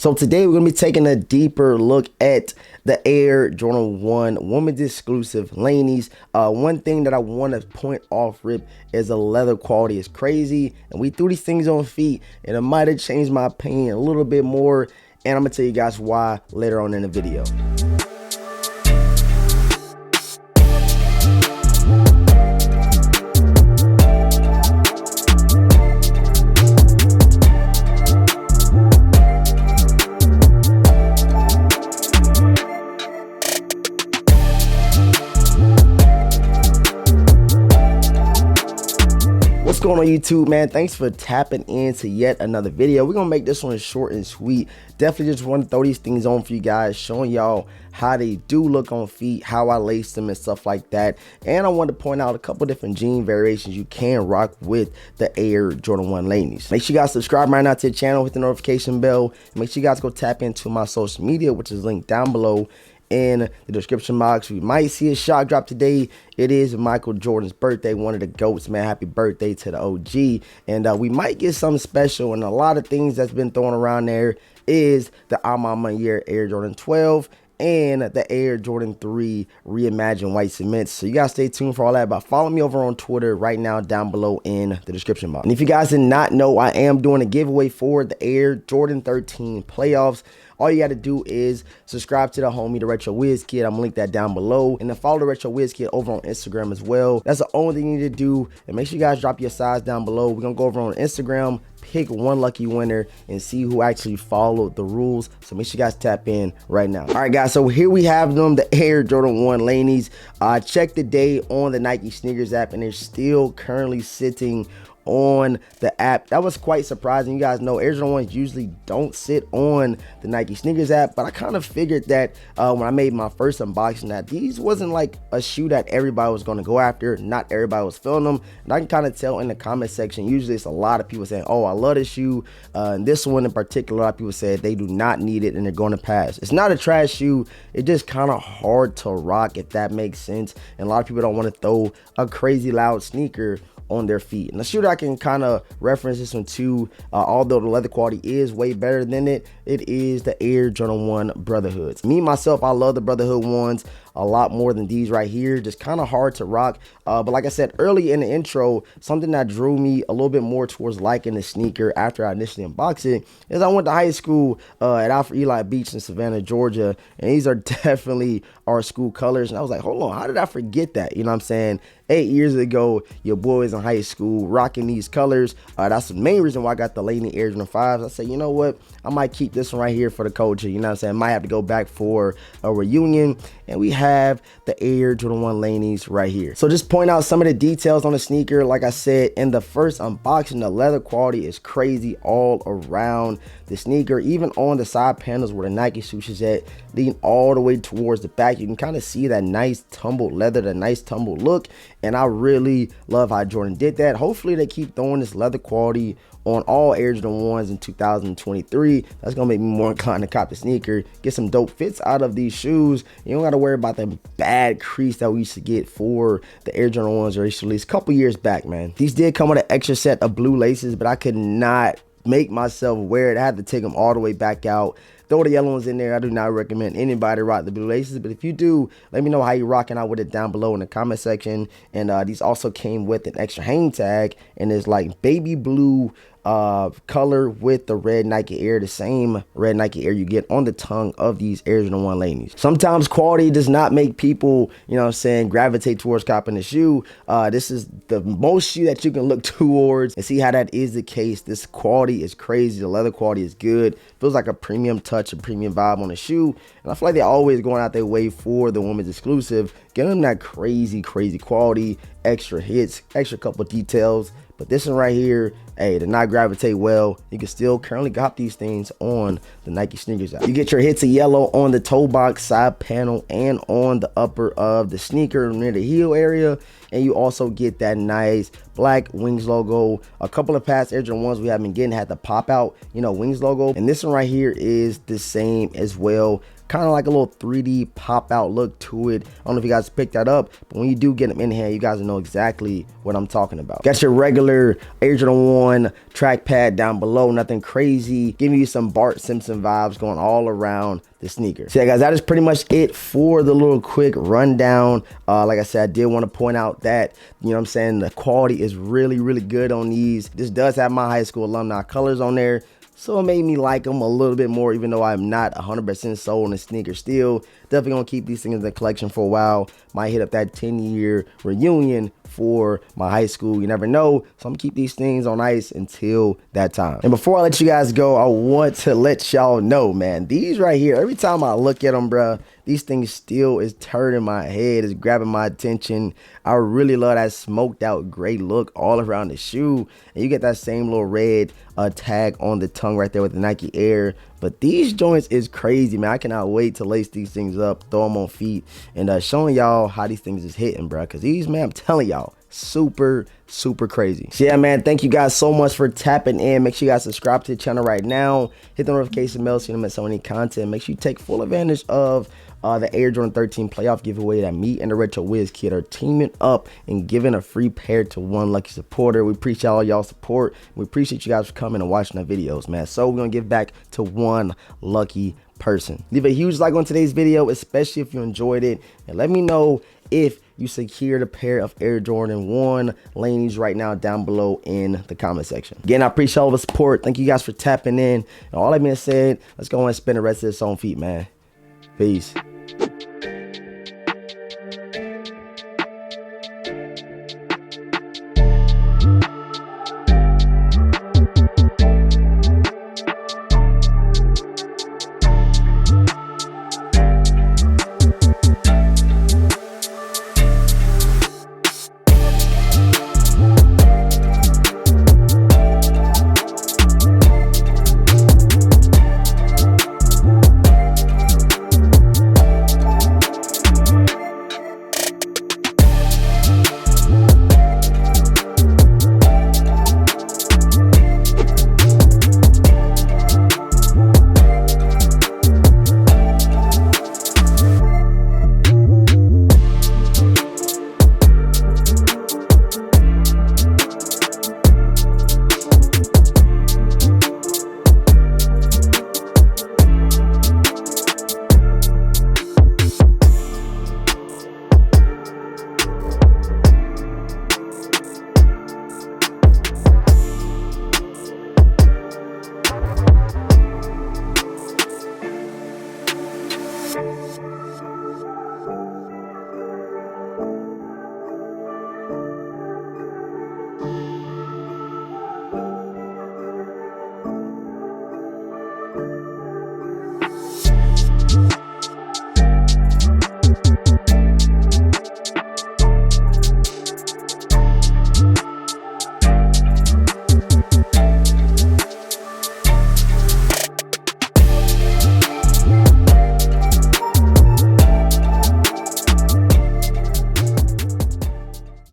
So today we're going to be taking a deeper look at the Air Jordan 1 women's exclusive Laney's. One thing that I want to point off rip is the leather quality is crazy, and we threw these things on feet and it might have changed my opinion a little bit more, and I'm going to tell you guys why later on in the video. What's going on YouTube, man? Thanks for tapping into yet another video. We're gonna make this one short and sweet. Definitely just want to throw these things on for you guys, showing y'all how they do look on feet, how I lace them and stuff like that. And I want to point out a couple different jean variations you can rock with the Air Jordan 1 Laney's. Make sure you guys subscribe right now to the channel, hit the notification bell. Make sure you guys go tap into my social media, which is linked down below in the description box. We might see a shot drop today. It is Michael Jordan's birthday, one of the GOATs, man. Happy birthday to the OG. And we might get something special, and a lot of things that's been thrown around there is the Alma Year Air Jordan 12 and the Air Jordan 3 reimagined white cements. So you guys stay tuned for all that. But follow me over on Twitter right now down below in the description box. And if you guys did not know, I am doing a giveaway for the Air Jordan 13 playoffs. All you got to do is subscribe to the homie, the Retro Wiz Kid. I'm gonna link that down below. And then follow the Retro Wiz Kid over on Instagram as well. That's the only thing you need to do. And make sure you guys drop your size down below. We're gonna go over on Instagram, pick one lucky winner, and see who actually followed the rules. So make sure you guys tap in right now. All right, guys, so here we have them, the Air Jordan 1 Laney's. Check the day on the Nike Sneakers app, and they're still currently sitting on the app. That was quite surprising. You guys know Air Jordan 1s usually don't sit on the Nike Sneakers app, but I kind of figured that when I made my first unboxing that these wasn't like a shoe that everybody was going to go after. Not everybody was feeling them, and I can kind of tell in the comment section. Usually it's a lot of people saying, oh, I love this shoe, and this one in particular, a lot of people said they do not need it and they're going to pass. It's not a trash shoe, it's just kind of hard to rock, if that makes sense, and a lot of people don't want to throw a crazy loud sneaker on their feet. And the shoe that I can kind of reference this one to, although the leather quality is way better than it is the Air Jordan 1 Brotherhoods. Me myself, I love the Brotherhood ones a lot more than these right here. Just kind of hard to rock, but like I said early in the intro, something that drew me a little bit more towards liking the sneaker after I initially unboxed it is I went to high school at Alfred Eli Beach in Savannah, Georgia, and these are definitely our school colors. And I was like, hold on, how did I forget that? You know what I'm saying? 8 years ago, your boy was in high school rocking these colors. That's the main reason why I got the Laney Air Jordan 5s. I said, you know what? I might keep this one right here for the culture. You know what I'm saying? Might have to go back for a reunion. And we have the Air Jordan 1 Laney's right here. So just point out some of the details on the sneaker. Like I said in the first unboxing, the leather quality is crazy all around the sneaker. Even on the side panels where the Nike swoosh is at, leading all the way towards the back, you can kind of see that nice tumbled leather, the nice tumbled look. And I really love how Jordan did that. Hopefully they keep throwing this leather quality on all Air Jordan 1s in 2023. That's gonna make me more inclined to cop the sneaker, get some dope fits out of these shoes. You don't gotta worry about the bad crease that we used to get for the Air Jordan 1s or released a couple years back, man. These did come with an extra set of blue laces, but I could not make myself wear it. I had to take them all the way back out. Throw the yellow ones in there. I do not recommend anybody rock the blue laces, but if you do, let me know how you rocking out with it down below in the comment section. And these also came with an extra hang tag, and it's like baby blue color with the red Nike Air, the same red Nike Air you get on the tongue of these Air Jordan 1 Laney's. Sometimes quality does not make people, you know what I'm saying, gravitate towards copping the shoe. This is the most shoe that you can look towards and see how that is the case. This quality is crazy. The leather quality is good. Feels like a premium touch, a premium vibe on the shoe. And I feel like they're always going out their way for the women's exclusive, getting them that crazy quality, extra hits, extra couple details. But this one right here, hey, did not gravitate well. You can still currently got these things on the Nike Sneakers app. You get your hits of yellow on the toe box, side panel, and on the upper of the sneaker near the heel area. And you also get that nice black Wings logo. A couple of past Air Jordan 1s we have been getting had the pop out, you know, Wings logo. And this one right here is the same as well. kind of like a little 3D pop out look to it. I don't know if you guys picked that up, but when you do get them in hand, you guys know exactly what I'm talking about. Got your regular Air Jordan 1 trackpad down below, nothing crazy, giving you some Bart Simpson vibes going all around the sneaker. So yeah guys, that is pretty much it for the little quick rundown. Like I said, I did want to point out that, you know what I'm saying, the quality is really good on these. This does have my high school alumni colors on there, so it made me like them a little bit more, even though I'm not 100% sold on the sneaker still. Definitely gonna keep these things in the collection for a while. Might hit up that 10-year reunion for my high school. You never know. So I'm gonna keep these things on ice until that time. And before I let you guys go, I want to let y'all know, man, these right here, every time I look at them, bruh, these things still is turning my head, is grabbing my attention. I really love that smoked out gray look all around the shoe. And you get that same little red tag on the tongue right there with the Nike Air. But these joints is crazy, man. I cannot wait to lace these things up, throw them on feet, and showing y'all how these things is hitting, bro. Because these, man, I'm telling y'all, super crazy. So yeah, man, thank you guys so much for tapping in. Make sure you guys subscribe to the channel right now. Hit the notification bell so you don't miss any content. Make sure you take full advantage of the Air Jordan 13 playoff giveaway that me and the Retro Wiz Kid are teaming up and giving a free pair to one lucky supporter. We appreciate all y'all support. We appreciate you guys for coming and watching the videos, man. So we're gonna give back to one lucky person. Leave a huge like on today's video, especially if you enjoyed it, and let me know if you secured a pair of Air Jordan 1 Laneys right now down below in the comment section. Again, I appreciate all the support. Thank you guys for tapping in. And all that being said, let's go and spin the rest of this on feet, man. Peace.